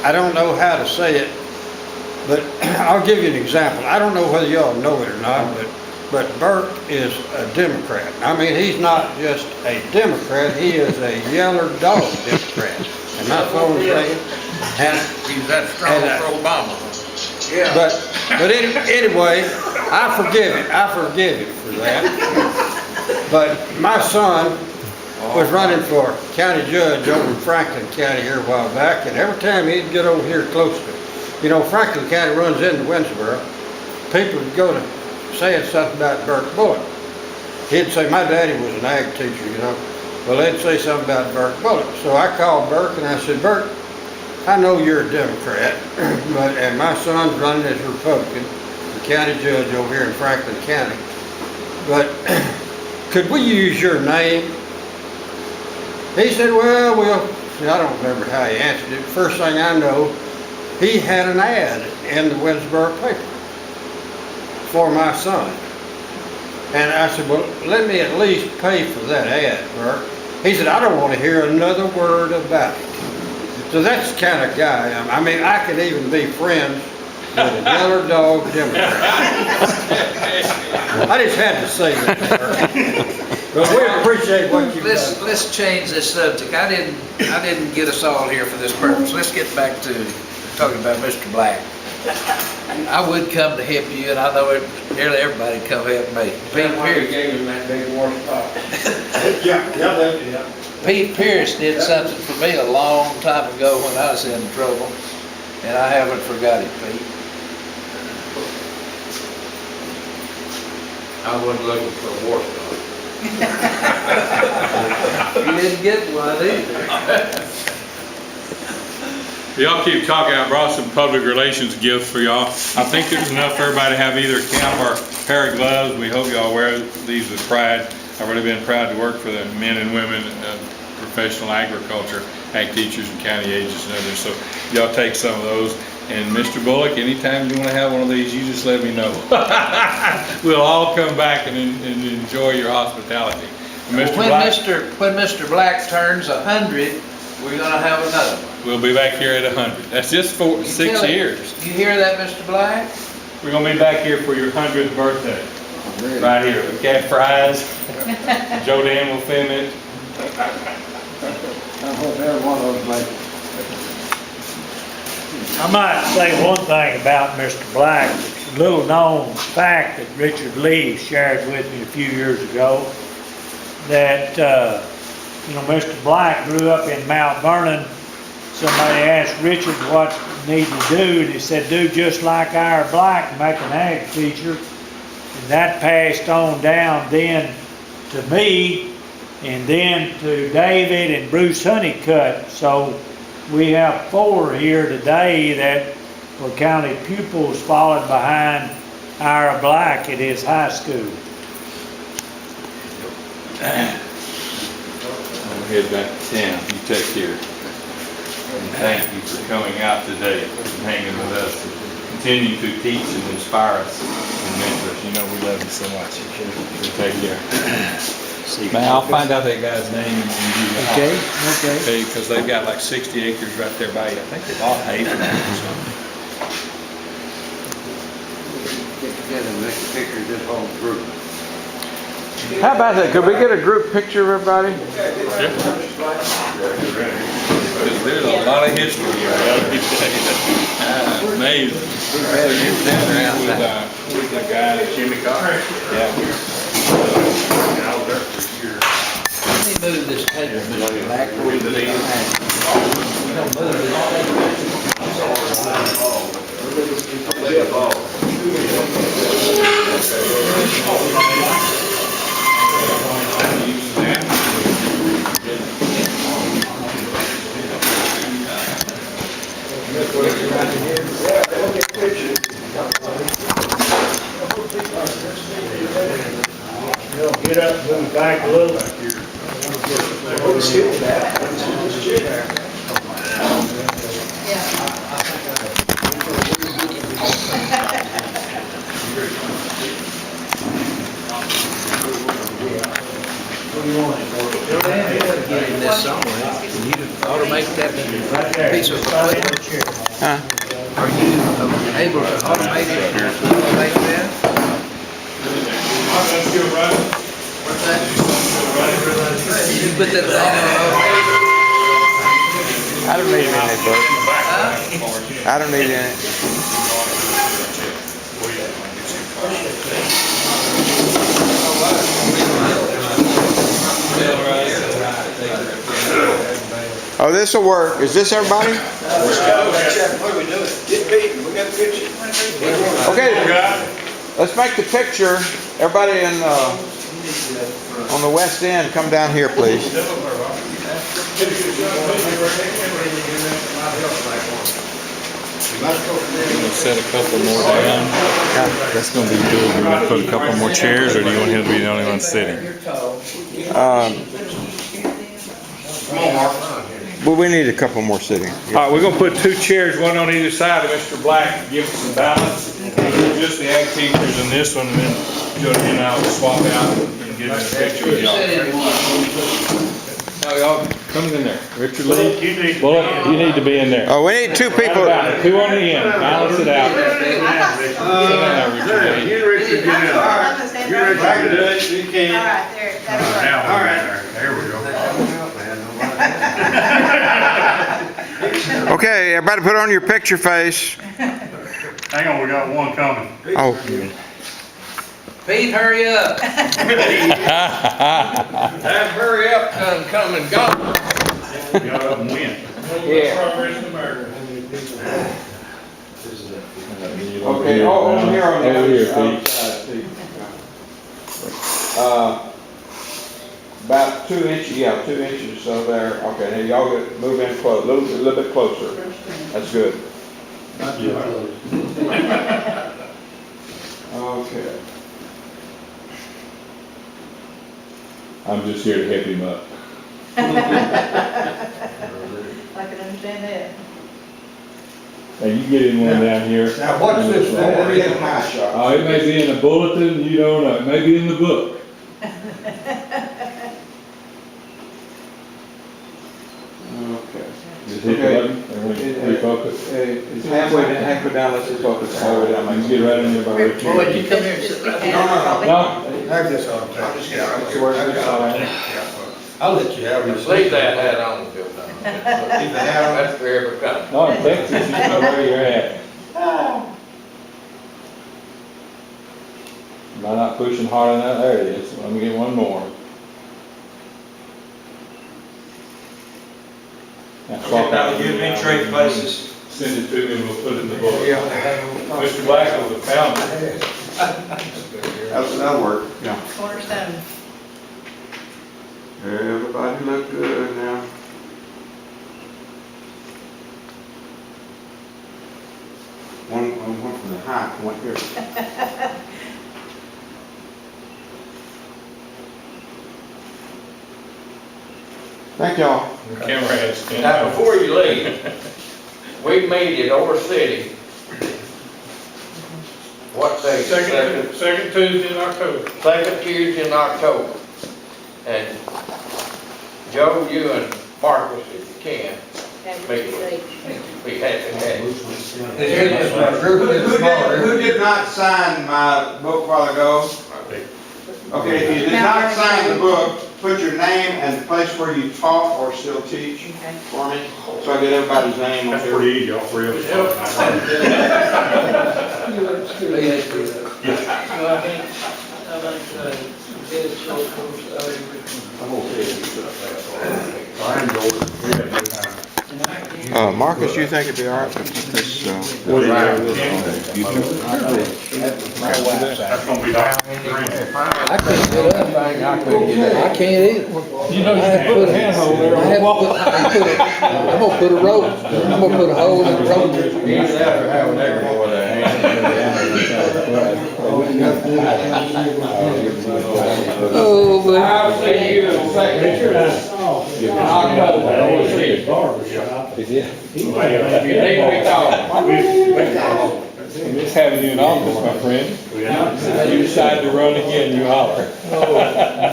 I: I don't know how to say it, but I'll give you an example. I don't know whether y'all know it or not, but Burke is a Democrat. I mean, he's not just a Democrat, he is a yeller dog Democrat. And my phone's ringing.
E: He's that strong for Obama.
I: Yeah. But anyway, I forgive him for that. But my son was running for county judge over in Franklin County here a while back, and every time he'd get over here close to, you know, Franklin County runs into Winnsboro, people would go to saying something about Burke Bullock. He'd say, my daddy was an ag teacher, you know. Well, they'd say something about Burke Bullock. So I called Burke and I said, Burke, I know you're a Democrat, and my son's running as a Republican, the county judge over here in Franklin County. But could we use your name? He said, well, I don't remember how he answered it. First thing I know, he had an ad in the Winnsboro paper for my son. And I said, well, let me at least pay for that ad, Burke. He said, I don't want to hear another word about it. So that's the kind of guy I am. I mean, I could even be friends with a yeller dog Democrat. I just had to say that, Burke. But we appreciate what you've done.
E: Let's change this subject. I didn't get us all here for this purpose. Let's get back to talking about Mr. Black. I would come to help you, and I know nearly everybody come help me. Pete Pearse
I: gave him that big war spot. Yeah.
E: Pete Pearse did something for me a long time ago when I was in trouble, and I haven't forgot it, Pete.
I: I wasn't looking for a war spot.
E: You didn't get one either.
G: Y'all keep talking. I brought some public relations gifts for y'all. I think there's enough for everybody to have either a cap or a pair of gloves. We hope y'all wear these with pride. I've really been proud to work for the men and women of professional agriculture, ag teachers and county agents and others. So y'all take some of those.
A: And Mr. Bullock, anytime you wanna have one of these, you just let me know. We'll all come back and enjoy your hospitality. And Mr. Black,
E: When Mr. Black turns 100, we're gonna have another one.
A: we'll be back here at 100. That's just for
E: You
A: 6
E: tell it.
A: years.
E: You hear that, Mr. Black?
A: We're gonna be back here for your 100th birthday, right here. We got fries. Joe Dan will film it.
C: I hope every one of those make it.
D: I might say one thing about Mr. Black. It's a little known fact that Richard Lee shared with me a few years ago, that, Mr. Black grew up in Mount Vernon. Somebody asked Richard what he needed to do, and he said, do just like Ira Black and make an ag teacher. And that passed on down then to me, and then to David and Bruce Hunnicutt. So we have 4 here today that were county pupils following behind Ira Black at his high school.
A: I'll head back to town. You take care. And thank you for coming out today and hanging with us. Continue to teach and inspire us and mentor us. You know we love you so much. You take care. Man, I'll find out that guy's name and give you a
C: Okay.
A: Okay, because they've got like 60 acres right there by you. I think they bought half of that or something.
I: Get together and make a picture of this whole group.
B: How about that? Could we get a group picture of everybody?
A: Because there's a lot of history here. Amazing. With the guy, Jimmy Carr. Yeah.
E: Let me move this paper, Mr. Black. We don't move
D: Get up, move back a little.
E: Getting this somewhere. You automate that piece of equipment?
B: Huh?
E: Are you able to automate it? Automate that? What's that? You put that thing on automate?
B: I don't need it in it, Burke. I don't need it in it. Oh, this'll work. Is this everybody?
C: What are we doing? Get Pete, we got a picture.
B: Okay, let's make the picture. Everybody in, on the west end, come down here, please.
A: We're gonna set a couple more down. That's gonna be good. We're gonna put a couple more chairs, or do you want him to be the only one sitting?
B: Well, we need a couple more sitting.
A: All right, we're gonna put 2 chairs, one on either side of Mr. Black, to give us some balance. Just the ag teachers in this one, and then Jody and I will swap out and get in the picture with y'all. Now, y'all, come in there. Richard Lee, Bullock, you need to be in there.
B: Oh, we need 2 people.
A: 2 on the end, balance it out. Sit down, Richard Lee.
C: You Richard, get in. You Richard, can do it, you can.
J: All right, there, that'll work.
C: All right.
D: There we go.
B: Okay, everybody put on your picture face.
G: Hang on, we got one coming.
B: Oh,
E: Pete, hurry up.
I: That hurry up, come and go.
G: We got up and win.
B: okay, over here on the
A: Over here,
B: other
A: Pete.
B: side, Pete. About 2 inches, yeah, 2 inches, so there, okay, now y'all get, move in close, a little bit closer. That's good. Okay.
A: I'm just here to help him up.
J: I can understand that.
A: And you get in one down here.
I: Now, what's this for?
A: Oh, it may be in the bulletin, you don't know, it may be in the book.
B: Okay.
A: Just hit the button, everything, refocus.
B: It's halfway down, let's just focus halfway down.
A: You can get right in there by right here.
E: Boyd, you come here and sit right here.
A: No,
I: Have this on. I'll let you have it.
J: Leave that hat on until now.
I: Leave the hat on.
J: That's for every country.
A: no, in Texas, you know where you're at. Am I not pushing hard enough? There it is. Let me get one more.
K: Now, you've been trade places.
A: Send it to me and we'll put it in the book. Mr. Black was the founder.
B: That'll work. Yeah.
L: Cornerstone.
B: Everybody look good now. One from the high point here. Thank y'all.
A: The camera has to.
J: Now, before you leave, we meet at Ore City. What day?
H: Second Tuesday in October.
J: Second Tuesday in October. And Joe, you and Marcus, if you can, be happy to have you.
B: Who did not sign my book a while ago? Okay, if you did not sign the book, put your name and the place where you taught or still teach for me, so I get everybody's name on
G: That's
B: here.
G: pretty easy, all three of us.
B: Marcus, you think it'd be all right with this,
G: That's gonna be like three.
E: I couldn't get up, I couldn't get up. I can't either.
H: You know, you can put a handhold there on the wall.
E: I'm gonna put a rope, I'm gonna put a hole in the rope. Oh, but.
I: I'll see you in a second. If you need me, call.
A: Miss having you in office, my friend. You decide to run again, you holler.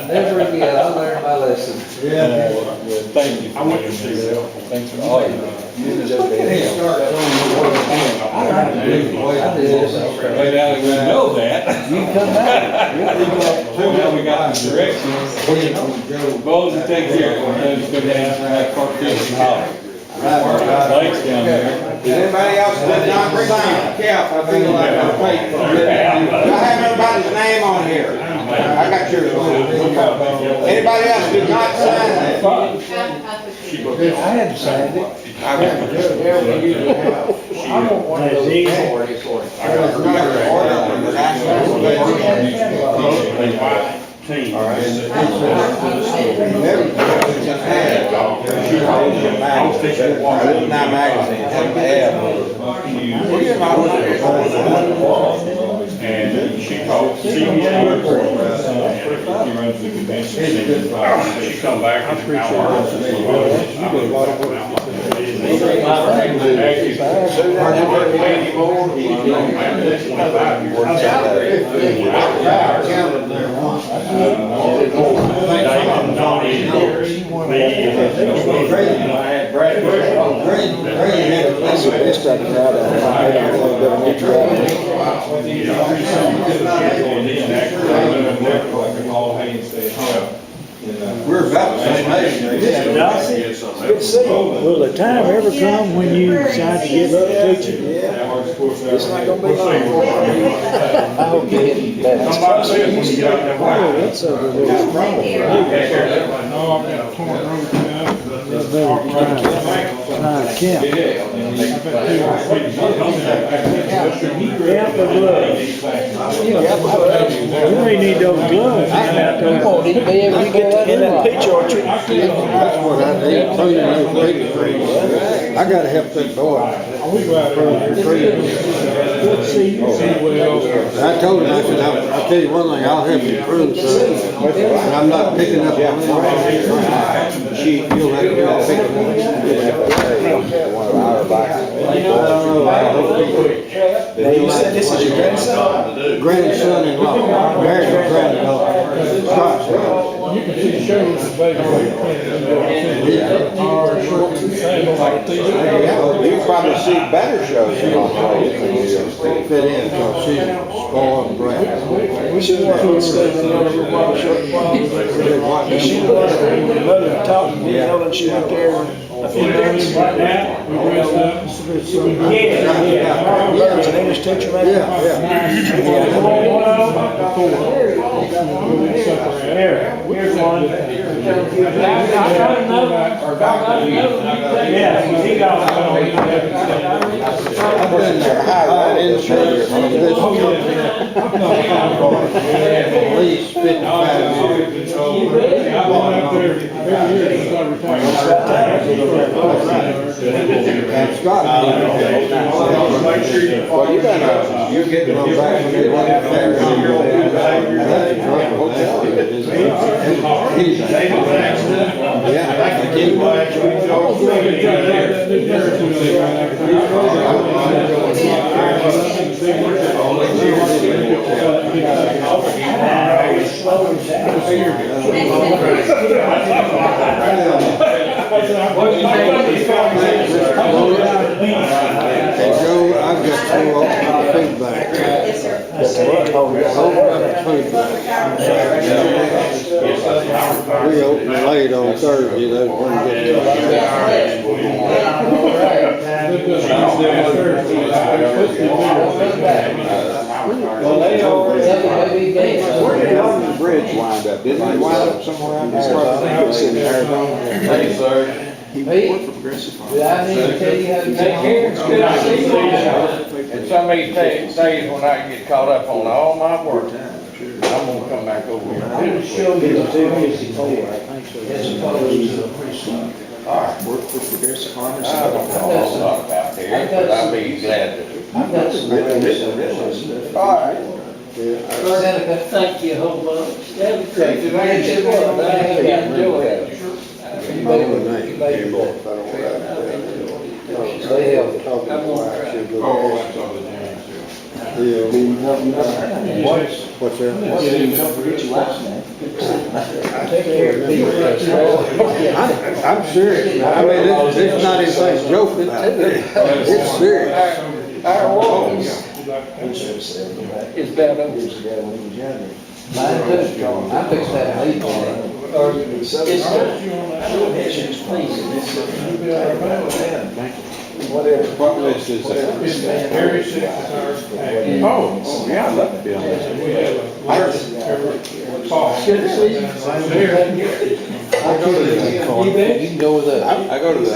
E: Never again, I learned my lesson.
A: Well, thank you.
G: I went to see them.
A: Thanks for all you do.
E: I
A: Right now that we know that.
E: You can come back.
A: Now we got the directions. Boles will take care of it. We'll just go down and have Park Field and holler. Lakes down there.
B: Does anybody else that not sign? Yeah, I feel like I'm waiting for it. I have everybody's name on here. I got yours. Anybody else did not sign that?
E: I hadn't signed it.
J: I want one of those authorities for it.
G: Team.
B: All right.
A: And she called, she runs the convention.
G: She come back in an hour.
B: We're about the same age.
D: Good to see you. Will the time ever come when you decide to give up teaching?
A: It's not gonna be long.
E: I hope you hit that.
G: Somebody said when you get out that way.
H: No, I've got a torn road now.
D: You may need those gloves.
E: You won't even be able to
D: Get in that picture or two.
I: That's what I need, cleaning those big trees. I gotta help that boy. I told him, I said, I'll tell you one thing, I'll help you prune some, and I'm not picking up the limb. You'll have to be picking
K: You said this is your grandson?
I: Grandson-in-law, married to granddaughter.
H: You can see shows of baby.
B: You probably see better shows.
I: Fit in, because she's spoiled brat.
K: We should work on stuff in order to watch her. She was her mother talking, you know, and she went there a few days. It's an English teacher, right?
D: Here's one. Yeah, he got
I: I've been there, high insurance on this company. At least 55 years. And Scott,
B: Well, you better,
I: you get to go back when they went out there. Joe, I've got two open food bags. We opened late on Thursday, those weren't getting
B: where did London Bridge wind up? Didn't he wind up somewhere out there?
F: Thank you, sir.
B: He worked for Progressive Farm.
J: I need to tell you how to take care of it. And some of these days when I get caught up on all my work, I'm gonna come back over here.
K: Show me the 254, I think so.
J: All right.
B: Worked for Progressive Farm.
J: I don't know a lot about there, but I'll be glad to. All right.
K: Seneca, thank you a whole bunch.
I: What's that? I'm serious. I mean, it's not anything joking. It's serious.
J: Our walls is bad over.
K: Mine too. I fixed that meat on it.
B: What list is that? Oh, yeah, I'd love to be on that.
K: Good to see you. You can go with us.
B: I go to the.